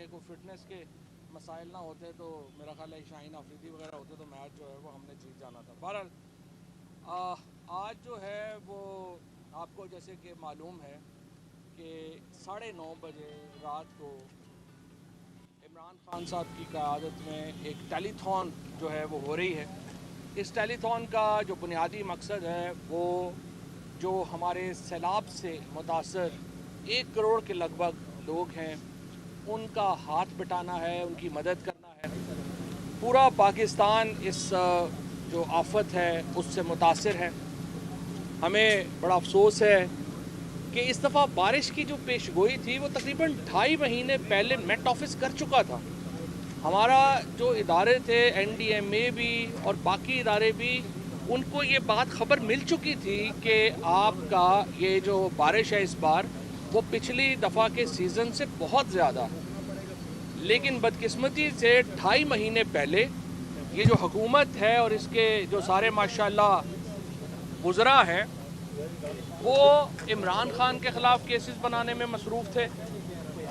کہ कोई फिटनेस के मसाइल ना होते तो मेरा ख्याल है शाहीन आफरीदी वगैरह होते तो मैच जो है वो हमने जीत जाना था। बहरहाल आज जो है वो आपको जैसे कि मालूम है कि 9:30 बजे रात को इमरान खान साहब की क़यादत में एक टेलीथॉन जो है वो हो रही है। इस टेलीथॉन का जो बुनियादी मकसद है वो जो हमारे सैलाब से मुतासर 1 करोड़ के लगभग लोग हैं उनका हाथ बटाना है, उनकी मदद करना है। पूरा पाकिस्तान इस जो आफत है उससे मुतासर है। हमें बड़ा अफसोस है कि इस दफ़ा बारिश की जो पेशगोई थी वो तकरीबन 2.5 महीने पहले मेट ऑफिस कर चुका था। हमारा जो इदारे थे NDMA भी और बाकी इदारे भी, उनको ये बात खबर मिल चुकी थी कि आपका ये जो बारिश है इस बार वो पिछली दफ़ा के सीज़न से बहुत ज़्यादा है। लेकिन बदकिस्मती से 2.5 महीने पहले ये जो हुकूमत है और इसके जो सारे माशाल्लाह वज़रा हैं वो इमरान खान के ख़िलाफ़ केसेस बनाने में मसरूफ़ थे।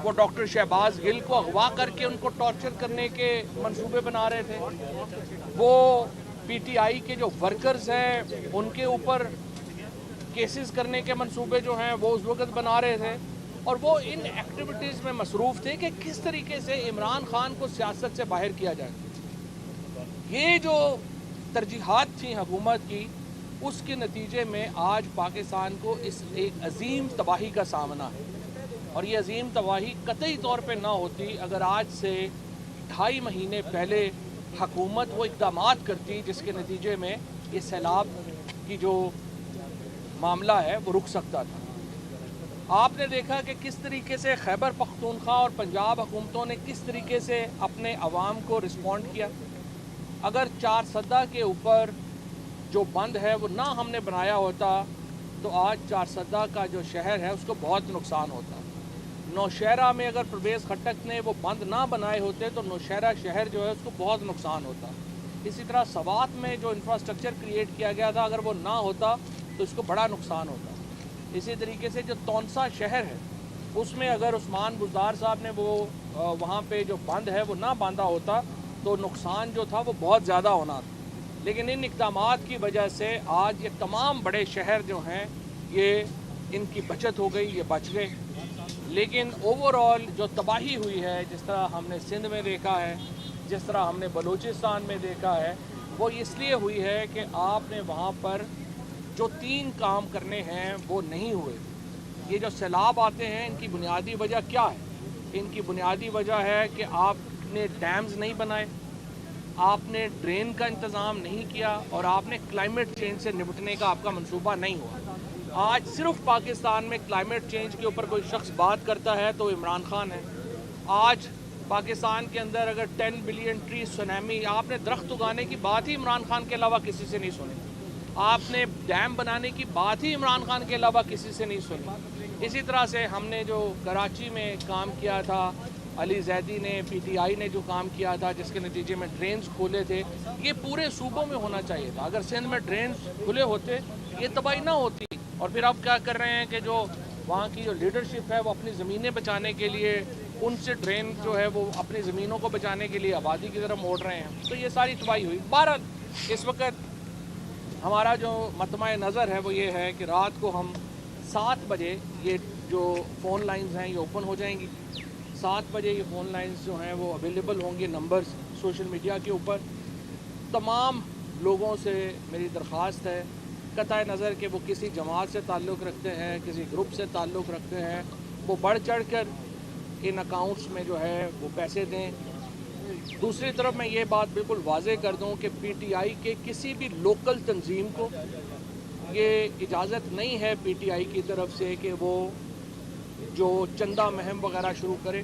वो डॉक्टर शहबाज गिल को अगवा करके उनको टॉर्चर करने के मंसूबे बना रहे थे। वो PTI के जो वर्कर्स हैं उनके ऊपर केसेस करने के मंसूबे जो हैं वो उस वक्त बना रहे थे। और वो इन एक्टिविटीज़ में मसरूफ़ थे कि किस तरीके से इमरान खान को सियासत से बाहर किया जाए। ये जो तरजीहात थी हुकूमत की, उसके नतीजे में आज पाकिस्तान को इस एक अजीम तबाही का सामना है। और ये अजीम तबाही कतई तौर पे ना होती अगर आज से 2.5 महीने पहले हुकूमत वो इक़दामात करती जिसके नतीजे में ये सैलाब की जो मामला है वो रुक सकता था। आपने देखा कि किस तरीके से खैबर पख्तूनख्वा और पंजाब हुकूमतों ने किस तरीके से अपने अवाम को रिस्पॉन्ड किया। अगर 4 सद्दा के ऊपर जो बंद है वो ना हमने बनाया होता तो आज 4 सद्दा का जो शहर है उसको बहुत नुकसान होता। नौशहरा में अगर परवेज़ खट्टक ने वो बंद ना बनाए होते तो नौशहरा शहर जो है उसको बहुत नुकसान होता। इसी तरह सवात में जो इंफ्रास्ट्रक्चर क्रिएट किया गया था अगर वो ना होता तो इसको बड़ा नुकसान होता। इसी तरीके से जो तौनसा शहर है उसमें अगर उस्मान बुज़दार साहब ने वो वहाँ पे जो बंद है वो ना बांधा होता तो नुकसान जो था वो बहुत ज़्यादा होना था। लेकिन इन इक़दामात की वजह से आज ये तमाम बड़े शहर जो हैं ये इनकी बचत हो गई, ये बच गए। लेकिन ओवरऑल जो तबाही हुई है, जिस तरह हमने सिंध में देखा है, जिस तरह हमने बलूचिस्तान में देखा है, वो इसलिए हुई है कि आपने वहाँ पर जो 3 काम करने हैं वो नहीं हुए। ये जो सैलाब आते हैं इनकी बुनियादी वजह क्या है? इनकी बुनियादी वजह है कि आपने डैम्स नहीं बनाए, आपने ड्रेन का इंतज़ाम नहीं किया और आपने क्लाइमेट चेंज से निपटने का आपका मंसूबा नहीं हुआ। आज सिर्फ पाकिस्तान में क्लाइमेट चेंज के ऊपर कोई शख्स बात करता है तो इमरान खान है। आज पाकिस्तान के अंदर अगर 10 बिलियन ट्री सुनामी, आपने दरख्त उगाने की बात ही इमरान खान के अलावा किसी से नहीं सुनी। आपने डैम बनाने की बात ही इमरान खान के अलावा किसी से नहीं सुनी। इसी तरह से हमने जो कराची में काम किया था, अली जैदी ने, PTI ने जो काम किया था जिसके नतीजे में ड्रेन्स खोले थे, ये पूरे सूबों में होना चाहिए था। अगर सिंध में ड्रेन्स खुले होते ये तबाही ना होती। और फिर अब क्या कर रहे हैं कि जो वहाँ की जो लीडरशिप है वो अपनी ज़मीनें बचाने के लिए उनसे ड्रेन जो है वो अपनी ज़मीनों को बचाने के लिए आबादी की तरफ मोड़ रहे हैं, तो ये सारी तबाही हुई। बहरहाल इस वक्त हमारा जो मतमा नज़र है वो ये है कि रात को हम 7 बजे ये जो फ़ोन लाइंस हैं ये ओपन हो जाएंगी। 7 बजे ये फ़ोन लाइंस जो हैं वो अवेलेबल होंगे, नंबर्स सोशल मीडिया के ऊपर। तमाम लोगों से मेरी दरख्वास्त है, कतई नज़र कि वो किसी जमात से ताल्लुक़ रखते हैं, किसी ग्रुप से ताल्लुक़ रखते हैं, वो बढ़ चढ़ कर इन अकाउंट्स में जो है वो पैसे दें। दूसरी तरफ मैं ये बात बिल्कुल वाज़े कर दूं कि PTI के किसी भी लोकल तंजीम को ये इजाज़त नहीं है PTI की तरफ से कि वो जो चंदा महम वगैरह शुरू करे।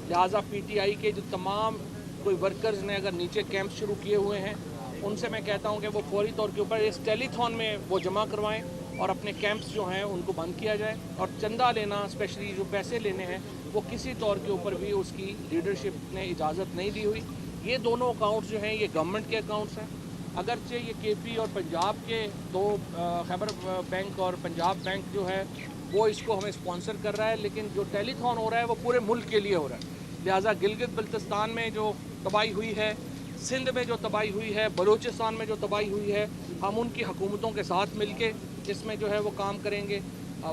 लिहाजा PTI के जो तमाम कोई वर्कर्स ने अगर नीचे कैंप शुरू किए हुए हैं उनसे मैं कहता हूं कि वो फौरी तौर के ऊपर इस टेलीथॉन में वो जमा करवाएं और अपने कैंप्स जो हैं उनको बंद किया जाए। और चंदा लेना, स्पेशली जो पैसे लेने हैं, वो किसी तौर के ऊपर भी उसकी लीडरशिप ने इजाज़त नहीं दी हुई। ये दोनों अकाउंट्स जो हैं ये गवर्नमेंट के अकाउंट्स हैं। अगरचे ये KP और पंजाब के दो खैबर बैंक और पंजाब बैंक जो है वो इसको हमें स्पॉन्सर कर रहा है, लेकिन जो टेलीथॉन हो रहा है वो पूरे मुल्क के लिए हो रहा है। लिहाजा गिलगित बल्तिस्तान में जो तबाही हुई है, सिंध में जो तबाही हुई है, बलूचिस्तान में जो तबाही हुई है, हम उनकी हुकूमतों के साथ मिलके इसमें जो है वो काम करेंगे,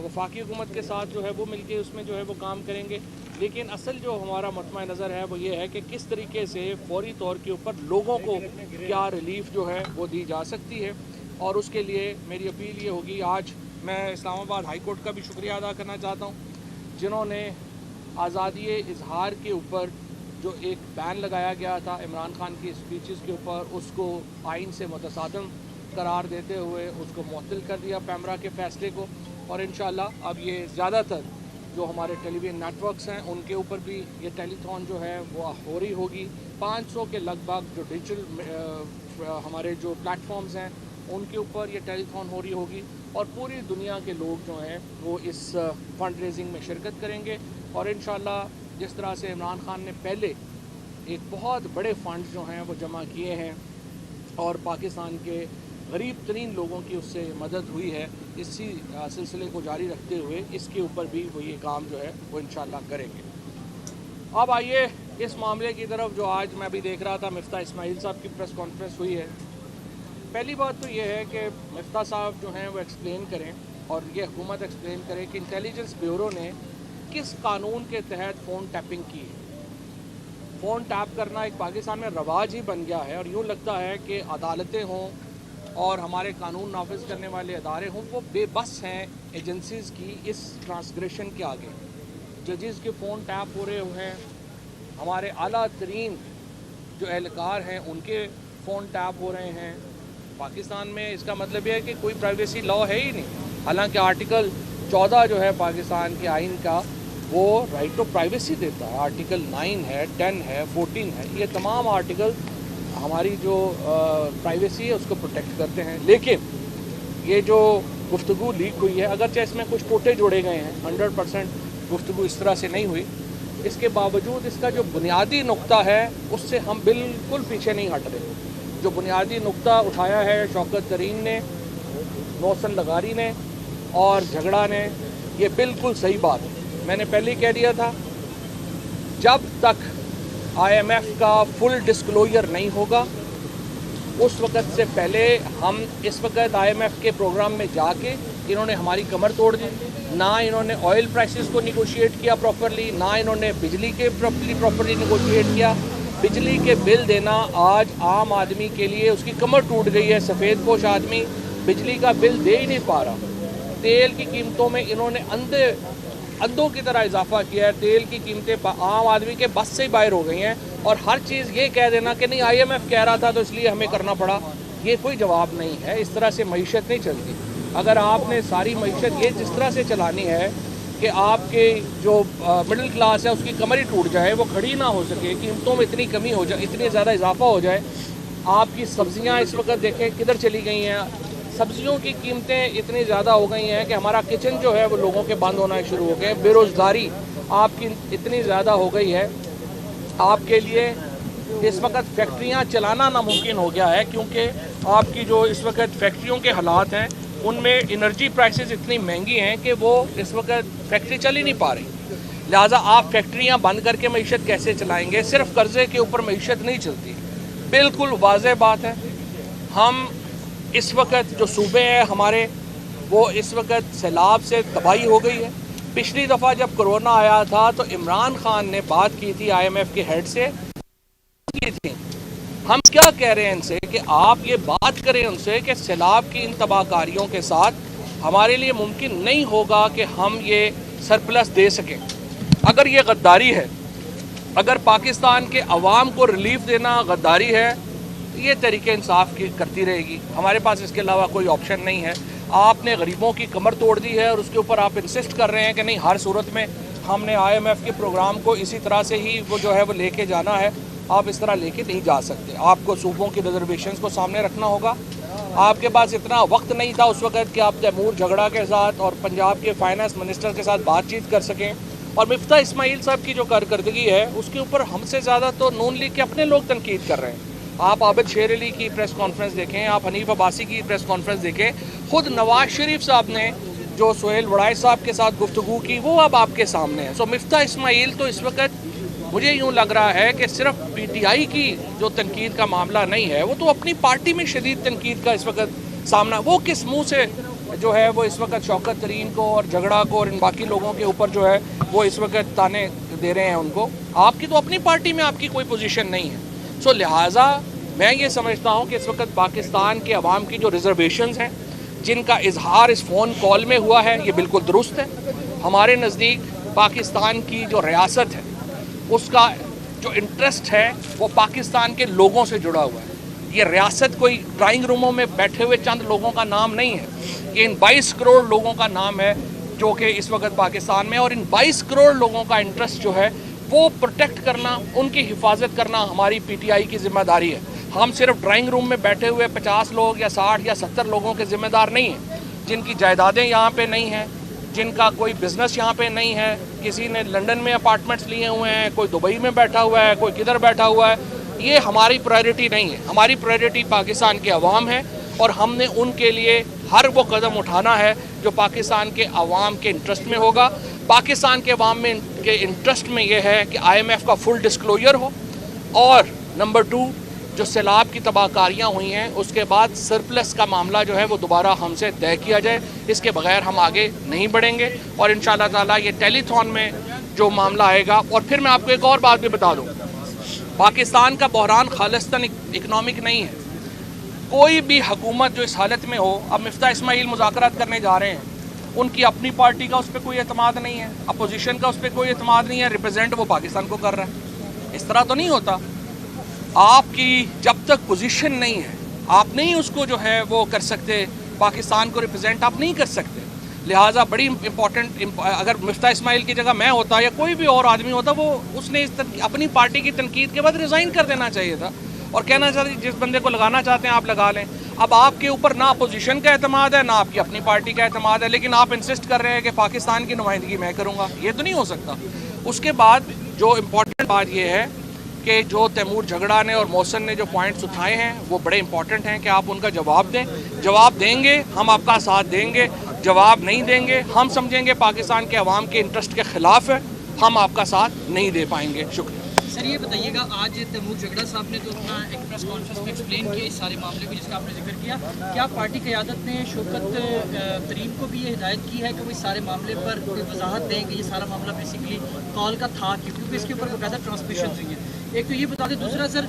वफाकी हुकूमत के साथ जो है वो मिलके उसमें जो है वो काम करेंगे। लेकिन असल जो हमारा मतमा नज़र है वो ये है कि किस तरीके से फौरी तौर के ऊपर लोगों को क्या रिलीफ जो है वो दी जा सकती है। और उसके लिए मेरी अपील ये होगी, आज मैं इस्लामाबाद हाई कोर्ट का भी शुक्रिया अदा करना चाहता हूँ, जिन्होंने आज़ादी इजहार के ऊपर जो एक बैन लगाया गया था इमरान खान की स्पीचेस के ऊपर, उसको आइन से मुतसादम करार देते हुए उसको मुअत्तल कर दिया पैमरा के फ़ैसले को। और इंशाअल्लाह अब ये ज़्यादातर जो हमारे टेलीविज़न नेटवर्क्स हैं उनके ऊपर भी ये टेलीथॉन जो है वो हो रही होगी। 500 के लगभग जो डिजिटल हमारे जो प्लेटफॉर्म्स हैं उनके ऊपर ये टेलीथॉन हो रही होगी और पूरी दुनिया के लोग जो हैं वो इस फंड रेजिंग में शिरकत करेंगे। और इंशाअल्लाह जिस तरह से इमरान खान ने पहले एक बहुत बड़े फ़ंड जो हैं वो जमा किए हैं और पाकिस्तान के गरीब तरीन लोगों की उससे मदद हुई है, इसी सिलसिले को जारी रखते हुए इसके ऊपर भी वो ये काम जो है वो इंशाअल्लाह करेंगे। अब आइए इस मामले की तरफ जो आज मैं भी देख रहा था, मिफ्ता इस्माइल साहब की प्रेस कॉन्फ्रेंस हुई है। पहली बात तो ये है कि मिफ्ता साहब जो हैं वो एक्सप्लेन करें और ये हुकूमत एक्सप्लेन करे कि इंटेलिजेंस ब्यूरो ने किस कानून के तहत फ़ोन टैपिंग की है। फ़ोन टैप करना एक पाकिस्तान में रवाज ही बन गया है और यूँ लगता है कि अदालतें हों और हमारे कानून नाफिज करने वाले अदारे हों वो बेबस हैं एजेंसीज़ की इस ट्रांसग्रेशन के आगे। जजेस के फ़ोन टैप हो रहे हैं, हमारे आला तरीन जो एहलकार हैं उनके फ़ोन टैप हो रहे हैं पाकिस्तान में। इसका मतलब यह है कि कोई प्राइवेसी लॉ है ही नहीं। हालांकि आर्टिकल 14 जो है पाकिस्तान के आइन का वो राइट टू प्राइवेसी देता है। आर्टिकल 9 है, 10 है, 14 है, ये तमाम आर्टिकल हमारी जो प्राइवेसी है उसको प्रोटेक्ट करते हैं। लेकिन ये जो गुफ्तगू लीक हुई है, अगरचे इसमें कुछ टोटे जोड़े गए हैं, 100% गुफ्तगू इस तरह से नहीं हुई, इसके बावजूद इसका जो बुनियादी नुक्ता है उससे हम बिल्कुल पीछे नहीं हट रहे। जो बुनियादी नुक्ता उठाया है शौकत तरीन ने, नौसन लगारी ने और झगड़ा ने, ये बिल्कुल सही बात है। मैंने पहले ही कह दिया था, जब तक IMF का फुल डिस्क्लोजर नहीं होगा उस वक़्त से पहले हम इस वक्त IMF के प्रोग्राम में जाके इन्होंने हमारी कमर तोड़ दी। ना इन्होंने ऑयल प्राइसेस को निगोशिएट किया प्रॉपरली, ना इन्होंने बिजली के प्रॉपरली निगोशिएट किया। बिजली के बिल देना आज आम आदमी के लिए उसकी कमर टूट गई है। सफ़ेद पोश आदमी बिजली का बिल दे ही नहीं पा रहा। तेल की कीमतों में इन्होंने अंधों की तरह इजाफा किया है। तेल की कीमतें आम आदमी के बस से ही बाहर हो गई हैं और हर चीज़ ये कह देना कि नहीं IMF कह रहा था तो इसलिए हमें करना पड़ा, ये कोई जवाब नहीं है। इस तरह से मईशत नहीं चलती। अगर आपने सारी मईशत ये जिस तरह से चलानी है कि आपके जो मिडिल क्लास है उसकी कमर ही टूट जाए, वो खड़ी ना हो सके, कीमतों में इतनी कमी हो जाए, इतनी ज़्यादा इजाफा हो जाए। आपकी सब्ज़ियाँ इस वक्त देखें किधर चली गई हैं। सब्जियों की कीमतें इतनी ज़्यादा हो गई हैं कि हमारा किचन जो है वो लोगों के बंद होना शुरू हो गए। बेरोज़गारी आपकी इतनी ज़्यादा हो गई है, आपके लिए इस वक्त फैक्ट्रियां चलाना नामुमकिन हो गया है, क्योंकि आपकी जो इस वक्त फैक्ट्रियों के हालात हैं उनमें एनर्जी प्राइसेस इतनी महंगी हैं कि वो इस वक्त फैक्ट्री चल ही नहीं पा रही। लिहाजा आप फैक्ट्रियां बंद करके मईशत कैसे चलाएँगे? सिर्फ कर्ज़े के ऊपर मईशत नहीं चलती। बिल्कुल वाज़ेह बात है, हम इस वक्त जो सूबे हैं हमारे वो इस वक्त सैलाब से तबाही हो गई है। पिछली दफ़ा जब कोरोना आया था तो इमरान खान ने बात की थी IMF के हेड से की थी। हम क्या कह रहे हैं इनसे कि आप ये बात करें उनसे कि सैलाब की इन तबाहकारियों के साथ हमारे लिए मुमकिन नहीं होगा कि हम ये सरप्लस दे सकें। अगर ये गद्दारी है, अगर पाकिस्तान के अवाम को रिलीफ देना गद्दारी है, ये तरीके इंसाफ की करती रहेगी। हमारे पास इसके अलावा कोई ऑप्शन नहीं है। आपने गरीबों की कमर तोड़ दी है और उसके ऊपर आप इंसिस्ट कर रहे हैं कि नहीं, हर सूरत में हमने IMF के प्रोग्राम को इसी तरह से ही वो जो है वो लेके जाना है। आप इस तरह लेके नहीं जा सकते। आपको सूबों की रिजर्वेशंस को सामने रखना होगा। आपके पास इतना वक्त नहीं था उस वक्त कि आप तैमूर झगड़ा के साथ और पंजाब के फाइनेंस मिनिस्टर के साथ बातचीत कर सकें। और मिफ्ता इस्माइल साहब की जो कारकर्दगी है उसके ऊपर हमसे ज़्यादा तो नून लीग के अपने लोग तनकीद कर रहे हैं। आप आबिद शेर अली की प्रेस कॉन्फ्रेंस देखें, आप हनीफ अब्बासी की प्रेस कॉन्फ्रेंस देखें, खुद नवाज शरीफ साहब ने जो सोहेल वड़ाई साहब के साथ गुफ्तगू की वो अब आपके सामने है। सो मिफ्ता इस्माइल तो इस वक्त مجھے یوں لگ رہا ہے کہ صرف پی ٹی آئی کی جو تنقید کا معاملہ نہیں ہے، وہ تو اپنی پارٹی میں شدید تنقید کا اس وقت سامنا، وہ کس منہ سے جو ہے وہ اس وقت شوکت ترین کو اور جھگڑا کو اور ان باقی لوگوں کے اوپر جو ہے وہ اس وقت تانے دے رہے ہیں ان کو. آپ کی تو اپنی پارٹی میں آپ کی کوئی پوزیشن نہیں ہے. سو لہٰذا میں یہ سمجھتا ہوں کہ اس وقت پاکستان کے عوام کی جو ریزرویشنز ہیں، جن کا اظہار اس فون کال میں ہوا ہے، یہ بالکل درست ہے. ہمارے نزدیک پاکستان کی جو ریاست ہے اس کا جو انٹرسٹ ہے وہ پاکستان کے لوگوں سے جڑا ہوا ہے. یہ ریاست کوئی ڈرائنگ روموں میں بیٹھے ہوئے چند لوگوں کا نام نہیں ہے، یہ ان 22 کروڑ لوگوں کا نام ہے جو کہ اس وقت پاکستان میں، اور ان 22 کروڑ لوگوں کا انٹرسٹ جو ہے وہ پروٹیکٹ کرنا، ان کی حفاظت کرنا ہماری پی ٹی آئی کی ذمہ داری ہے. ہم صرف ڈرائنگ روم میں بیٹھے ہوئے 50 لوگ یا 60 یا 70 لوگوں کے ذمہ دار نہیں ہیں، جن کی جائیدادیں یہاں پہ نہیں ہیں، جن کا کوئی بزنس یہاں پہ نہیں ہے. کسی نے لنڈن میں اپارٹمنٹس لیے ہوئے ہیں، کوئی دبئی میں بیٹھا ہوا ہے، کوئی کدھر بیٹھا ہوا ہے. یہ ہماری پرائیورٹی نہیں ہے. ہماری پرائیورٹی پاکستان کے عوام ہے، اور ہم نے ان کے لیے ہر وہ قدم اٹھانا ہے جو پاکستان کے عوام کے انٹرسٹ میں ہوگا. پاکستان کے عوام میں کے انٹرسٹ میں یہ ہے کہ آئی ایم ایف کا فل ڈسکلوجر ہو، اور نمبر 2 جو سیلاب کی تباہ کاریاں ہوئی ہیں اس کے بعد سرپلس کا معاملہ جو ہے وہ دوبارہ ہم سے طے کیا جائے. اس کے بغیر ہم آگے نہیں بڑھیں گے، اور انشاءاللہ تعالیٰ یہ ٹیلی تھون میں جو معاملہ آئے گا. اور پھر میں آپ کو ایک اور بات بھی بتا دوں، پاکستان کا بحران خالصتاً اکنامک نہیں ہے. کوئی بھی حکومت جو اس حالت میں ہو، اب مفتاح اسماعیل مذاکرات کرنے جا رہے ہیں، ان کی اپنی پارٹی کا اس پہ کوئی اعتماد نہیں ہے، اپوزیشن کا اس پہ کوئی اعتماد نہیں ہے، ریپرزینٹ وہ پاکستان کو کر رہا ہے. اس طرح تو نہیں ہوتا. آپ کی جب تک پوزیشن نہیں ہے آپ نہیں اس کو جو ہے وہ کر سکتے، پاکستان کو ریپرزینٹ آپ نہیں کر سکتے. لہٰذا بڑی امپورٹنٹ، اگر مفتاح اسماعیل کی جگہ میں ہوتا یا کوئی بھی اور آدمی ہوتا، وہ اس نے اپنی پارٹی کی تنقید کے بعد ریزائن کر دینا چاہیے تھا اور کہنا چاہتے جس بندے کو لگانا چاہتے ہیں آپ لگا لیں. اب آپ کے اوپر نہ اپوزیشن کا اعتماد ہے، نہ آپ کی اپنی پارٹی کا اعتماد ہے، لیکن آپ انسسٹ کر رہے ہیں کہ پاکستان کی نمائندگی میں کروں گا. یہ تو نہیں ہو سکتا. اس کے بعد جو امپورٹنٹ بات یہ ہے کہ جو تیمور جھگڑا نے اور محسن نے جو پوائنٹس اٹھائے ہیں وہ بڑے امپورٹنٹ ہیں کہ آپ ان کا جواب دیں. جواب دیں گے ہم آپ کا ساتھ دیں گے، جواب نہیں دیں گے ہم سمجھیں گے پاکستان کے عوام کے انٹرسٹ کے خلاف ہے، ہم آپ کا ساتھ نہیں دے پائیں گے. شکریہ. سر یہ بتائیے گا، آج تیمور جھگڑا صاحب نے تو اپنا ایک پریس کانفرنس میں ایکسپلین کیا اس سارے معاملے کو جس کا آپ نے ذکر کیا، کیا پارٹی قیادت نے شوکت ترین کو بھی یہ ہدایت کی ہے کہ وہ اس سارے معاملے پر کوئی وضاحت دیں کہ یہ سارا معاملہ بیسیکلی کال کا تھا، کیونکہ اس کے اوپر باقاعدہ ٹرانسمیشنز ہوئی ہیں؟ ایک تو یہ بتا دیں. دوسرا سر،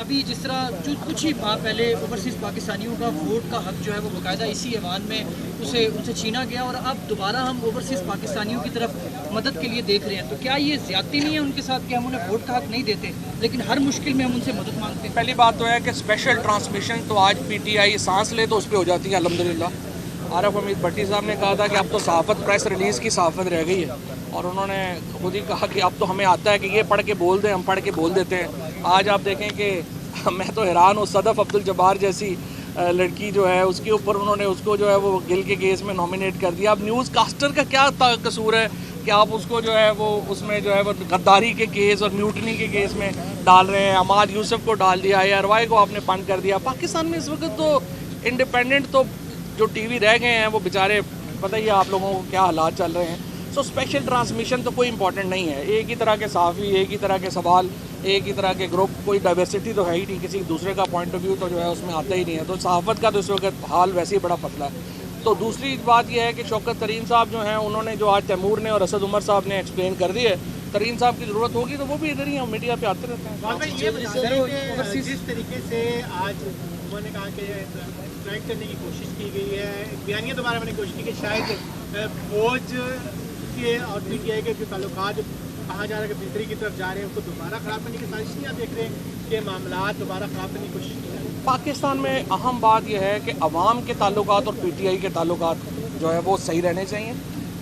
ابھی جس طرح کچھ ہی ماہ پہلے اوورسیز پاکستانیوں کا ووٹ کا حق جو ہے وہ باقاعدہ اسی ایوان میں ان سے چھینا گیا، اور اب دوبارہ ہم اوورسیز پاکستانیوں کی طرف مدد کے لیے دیکھ رہے ہیں، تو کیا یہ زیادتی نہیں ہے ان کے ساتھ کہ ہم انہیں ووٹ کا حق نہیں دیتے لیکن ہر مشکل میں ہم ان سے مدد مانگتے ہیں؟ پہلی بات تو ہے کہ اسپیشل ٹرانسمیشن تو آج پی ٹی آئی سانس لے تو اس پہ ہو جاتی ہے الحمدللہ. عارف حمید بھٹی صاحب نے کہا تھا کہ اب تو صحافت پریس ریلیز کی صحافت رہ گئی ہے، اور انہوں نے خود ہی کہا کہ اب تو ہمیں آتا ہے کہ یہ پڑھ کے بول دیں، ہم پڑھ کے بول دیتے ہیں. آج آپ دیکھیں کہ میں تو حیران ہوں، صدف عبدالجبار جیسی لڑکی جو ہے اس کے اوپر انہوں نے اس کو جو ہے وہ گل کے کیس میں نامینیٹ کر دیا. اب نیوز کاسٹر کا کیا قصور ہے کہ آپ اس کو جو ہے وہ اس میں جو ہے وہ غداری کے کیس اور میوٹنی کے کیس میں ڈال رہے ہیں. عماد یوسف کو ڈال دیا، ARY کو آپ نے بند کر دیا. پاکستان میں اس وقت تو انڈیپینڈنٹ تو جو ٹی وی رہ گئے ہیں وہ بیچارے پتہ ہی ہے آپ لوگوں کو کیا حالات چل رہے ہیں. سو اسپیشل ٹرانسمیشن تو کوئی امپورٹنٹ نہیں ہے. ایک ہی طرح کے صحافی، ایک ہی طرح کے سوال، ایک ہی طرح کے گروپ، کوئی ڈائیورسٹی تو ہے ہی نہیں، کسی دوسرے کا پوائنٹ آف ویو تو جو ہے اس میں آتا ہی نہیں ہے. تو صحافت کا تو اس وقت حال ویسے ہی بڑا پتلا ہے. تو دوسری بات یہ ہے کہ شوکت ترین صاحب جو ہیں انہوں نے جو آج تیمور نے اور اسد عمر صاحب نے ایکسپلین کر دی ہے، ترین صاحب کی ضرورت ہوگی تو وہ بھی ادھر ہی ہیں، میڈیا پہ آتے رہتے ہیں. جس طریقے سے آج انہوں نے کہا کہ اسٹرائک کرنے کی کوشش کی گئی ہے، بیانیہ دوبارہ میں نے کوشش کی کہ شاید فوج کے اور پی ٹی آئی کے جو تعلقات کہا جا رہا ہے کہ بہتری کی طرف جا رہے ہیں، اس کو دوبارہ خراب کرنے کی سازش نہیں آپ دیکھ رہے ہیں کہ معاملات دوبارہ خراب کرنے کی کوشش کی جائے؟ پاکستان میں اہم بات یہ ہے کہ عوام کے تعلقات اور پی ٹی آئی کے تعلقات جو ہے وہ صحیح رہنے چاہیے.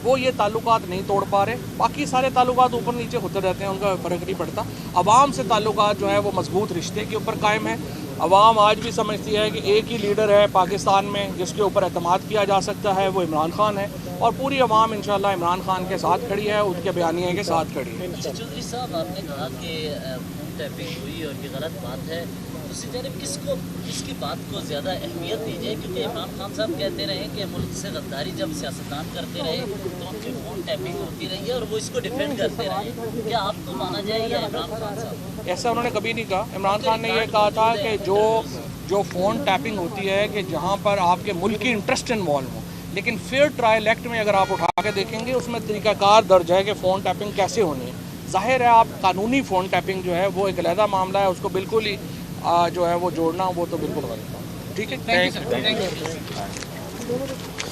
وہ یہ تعلقات نہیں توڑ پا رہے. باقی سارے تعلقات اوپر نیچے ہوتے رہتے ہیں، ان کا فرق نہیں پڑتا. عوام سے تعلقات جو ہے وہ مضبوط رشتے کے اوپر قائم ہے. عوام آج بھی سمجھتی ہے کہ ایک ہی لیڈر ہے پاکستان میں جس کے اوپر اعتماد کیا جا سکتا ہے، وہ عمران خان ہے. اور پوری عوام انشاءاللہ عمران خان کے ساتھ کھڑی ہے، ان کے بیانیے کے ساتھ کھڑی ہے۔ چودھری صاحب، آپ نے کہا کہ فون ٹیپنگ ہوئی اور یہ غلط بات ہے، دوسری جانب کس کی بات کو زیادہ اہمیت دی جائے؟ کیونکہ عمران خان صاحب کہتے رہے کہ ملک سے غداری جب سیاستدان کرتے رہے تو ان کی فون ٹیپنگ ہوتی رہی ہے اور وہ اس کو ڈیفینڈ کرتے رہے، کیا آپ کو مانا جائے یا عمران خان صاحب؟ ایسا انہوں نے کبھی نہیں کہا۔ عمران خان نے یہ کہا تھا کہ جو فون ٹیپنگ ہوتی ہے کہ جہاں پر آپ کے ملک کی انٹرسٹ انوالو ہوں، لیکن فیئر ٹرائل ایکٹ میں اگر آپ اٹھا کے دیکھیں گے اس میں طریقہ کار درج ہے کہ فون ٹیپنگ کیسے ہونی ہے۔ ظاہر ہے آپ قانونی فون ٹیپنگ جو ہے وہ ایک علیحدہ معاملہ ہے، اس کو بالکل ہی جو ہے وہ جوڑنا وہ تو بالکل غلط ہے۔ ٹھیک ہے، thank you sir, thank you.